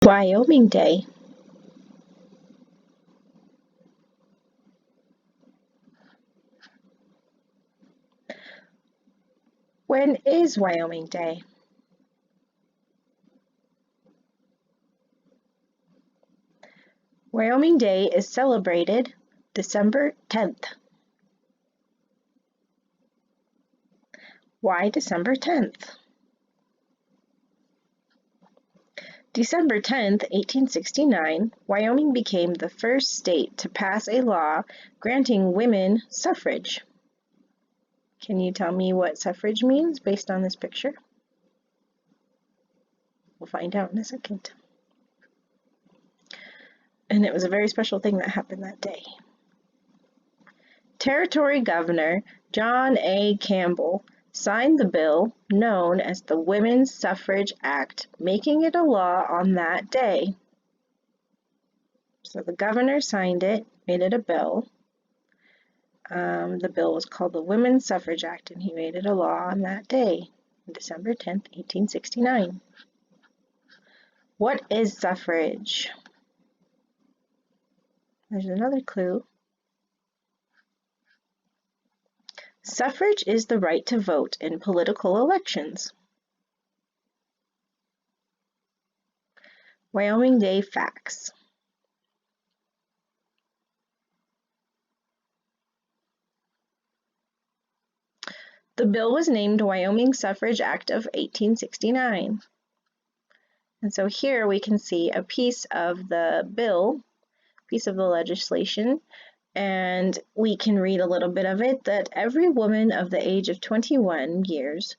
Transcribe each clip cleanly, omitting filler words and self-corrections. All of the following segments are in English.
Wyoming Day. When is Wyoming Day? Wyoming Day is celebrated December 10th. Why December 10th? December 10th, 1869, Wyoming became the first state to pass a law granting women suffrage. Can you tell me what suffrage means based on this picture? We'll find out in a second. And it was a very special thing that happened that day. Territory Governor John A. Campbell signed the bill known as the Women's Suffrage Act, making it a law on that day. So the governor signed it, made it a bill. The bill was called the Women's Suffrage Act, and he made it a law on that day, December 10th, 1869. What is suffrage? There's another clue. Suffrage is the right to vote in political elections. Wyoming Day facts. The bill was named Wyoming Suffrage Act of 1869. And so here we can see a piece of the bill, piece of the legislation, and we can read a little bit of it, that every woman of the age of 21 years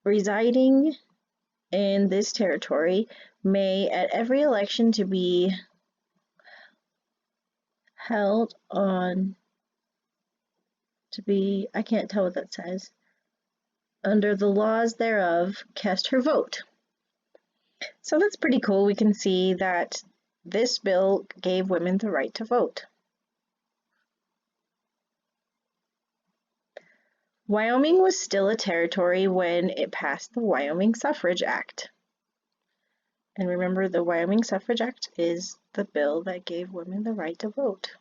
residing in this territory may at every election to be held on I can't tell what that says, under the laws thereof, cast her vote. So that's pretty cool. We can see that this bill gave women the right to vote. Wyoming was still a territory when it passed the Wyoming Suffrage Act. And remember, the Wyoming Suffrage Act is the bill that gave women the right to vote.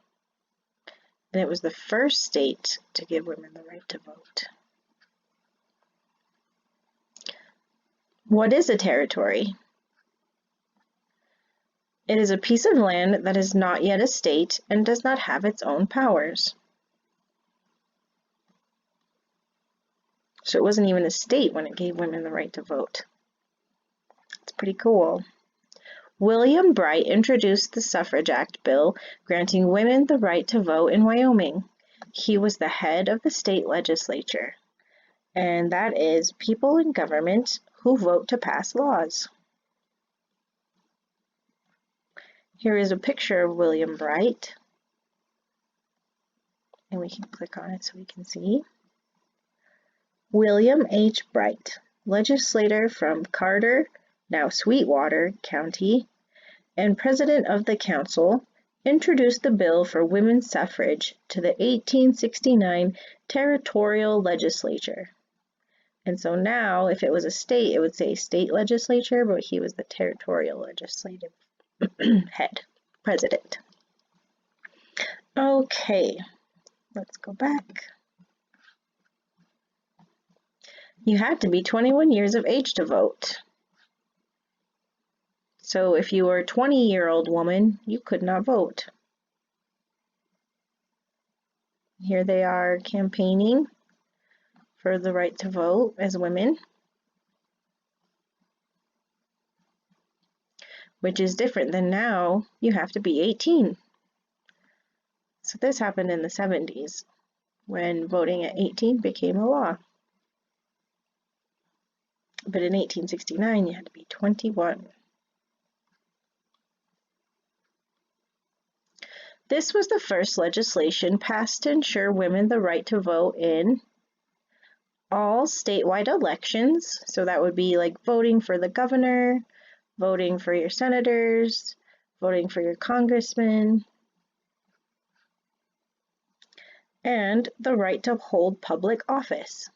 And it was the first state to give women the right to vote. What is a territory? It is a piece of land that is not yet a state and does not have its own powers. So it wasn't even a state when it gave women the right to vote. It's pretty cool. William Bright introduced the Suffrage Act bill granting women the right to vote in Wyoming. He was the head of the state legislature, and that is people in government who vote to pass laws. Here is a picture of William Bright, and we can click on it so we can see. William H. Bright, legislator from Carter, now Sweetwater County, and president of the council, introduced the bill for women's suffrage to the 1869 territorial legislature. And so now, if it was a state, it would say state legislature, but he was the territorial legislative head, president. Okay, let's go back. You had to be 21 years of age to vote. So if you were a 20-year-old woman, you could not vote. Here they are campaigning for the right to vote as women, which is different than now. You have to be 18. So this happened in the 70s when voting at 18 became a law. But in 1869, you had to be 21. This was the first legislation passed to ensure women the right to vote in all statewide elections. So that would be like voting for the governor, voting for your senators, voting for your congressmen, and the right to hold public office.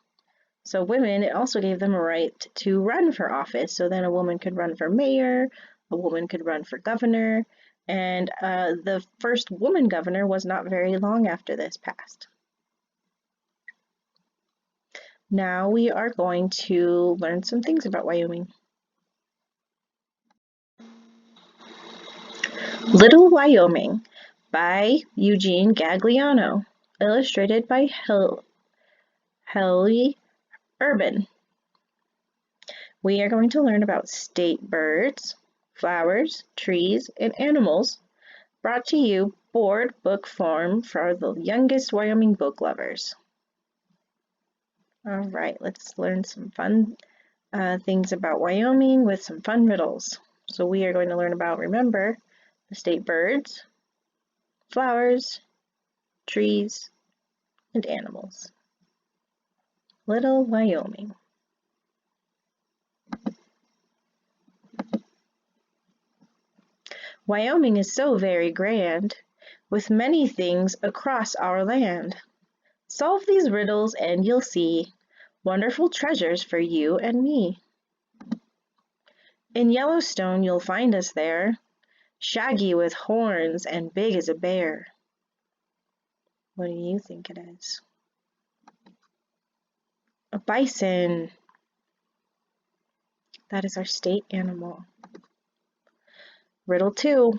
So women, it also gave them a right to run for office. So then a woman could run for mayor, A woman could run for governor, and the first woman governor was not very long after this passed. Now we are going to learn some things about Wyoming. Little Wyoming by Eugene Gagliano, illustrated by Helly Urban. We are going to learn about state birds, flowers, trees, and animals, brought to you board book form for the youngest Wyoming book lovers. All right, let's learn some fun things about Wyoming with some fun riddles. So we are going to learn about, remember, the state birds, flowers, trees, and animals. Little Wyoming. Wyoming is so very grand, with many things across our land. Solve these riddles and you'll see wonderful treasures for you and me. In Yellowstone you'll find us there, shaggy with horns and big as a bear. What do you think it is? A bison. That is our state animal. Riddle 2.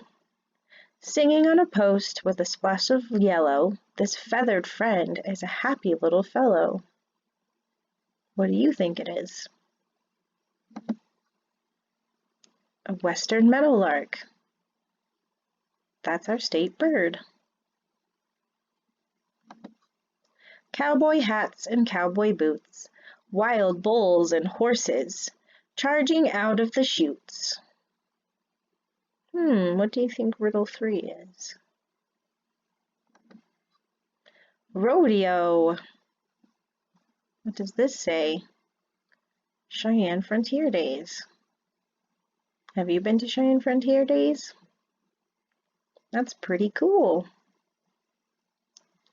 Singing on a post with a splash of yellow, this feathered friend is a happy little fellow. What do you think it is? A western meadowlark. That's our state bird. Cowboy hats and cowboy boots, wild bulls and horses, charging out of the chutes. What do you think riddle 3 is? Rodeo. What does this say? Cheyenne Frontier Days. Have you been to Cheyenne Frontier Days? That's pretty cool.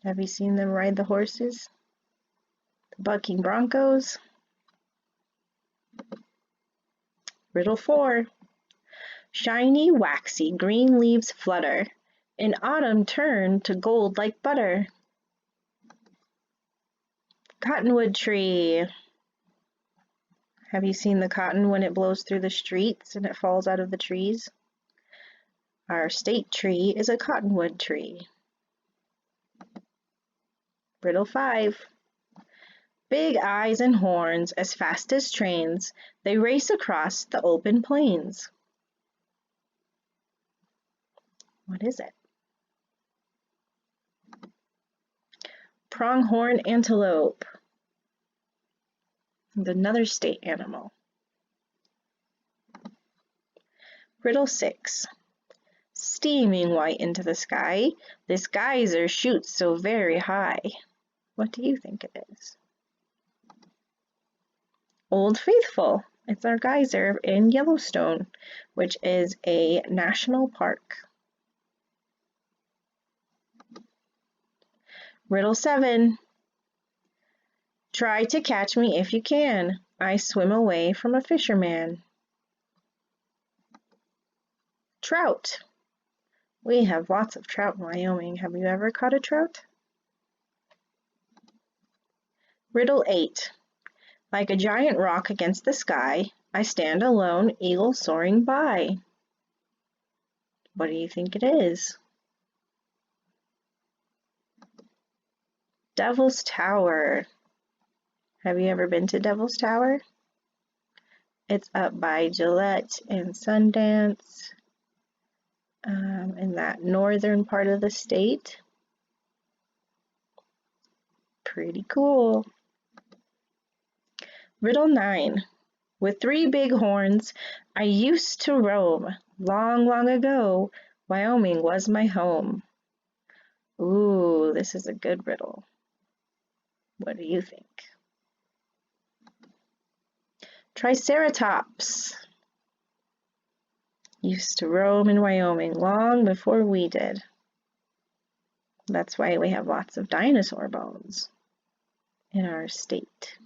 Have you seen them ride the horses? The bucking broncos? Riddle 4. Shiny, waxy, green leaves flutter. In autumn turn to gold like butter. Cottonwood tree. Have you seen the cotton when it blows through the streets and it falls out of the trees? Our state tree is a cottonwood tree. Riddle 5. Big eyes and horns, as fast as trains, they race across the open plains. What is it? Pronghorn antelope. And another state animal. Riddle 6. Steaming white into the sky, this geyser shoots so very high. What do you think it is? Old Faithful. It's our geyser in Yellowstone, which is a national park. Riddle 7. Try to catch me if you can. I swim away from a fisherman. Trout. We have lots of trout in Wyoming. Have you ever caught a trout? Riddle 8. Like a giant rock against the sky, I stand alone, eagle soaring by. What do you think it is? Devil's Tower. Have you ever been to Devil's Tower? It's up by Gillette and Sundance, in that northern part of the state. Pretty cool. Riddle 9. With 3 big horns, I used to roam. Long, long ago, Wyoming was my home. Ooh, this is a good riddle. What do you think? Triceratops. Used to roam in Wyoming long before we did. That's why we have lots of dinosaur bones in our state.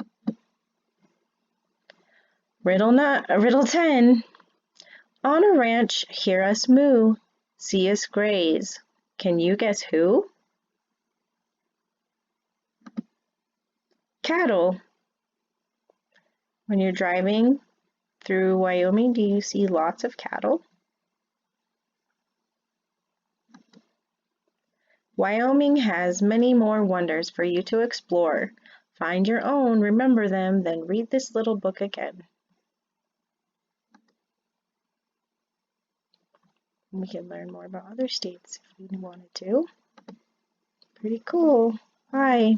Riddle 10. On a ranch, hear us moo, see us graze. Can you guess who? Cattle. When you're driving through Wyoming, do you see lots of cattle? Wyoming has many more wonders for you to explore. Find your own, remember them, then read this little book again. We can learn more about other states if we wanted to. Pretty cool. Bye.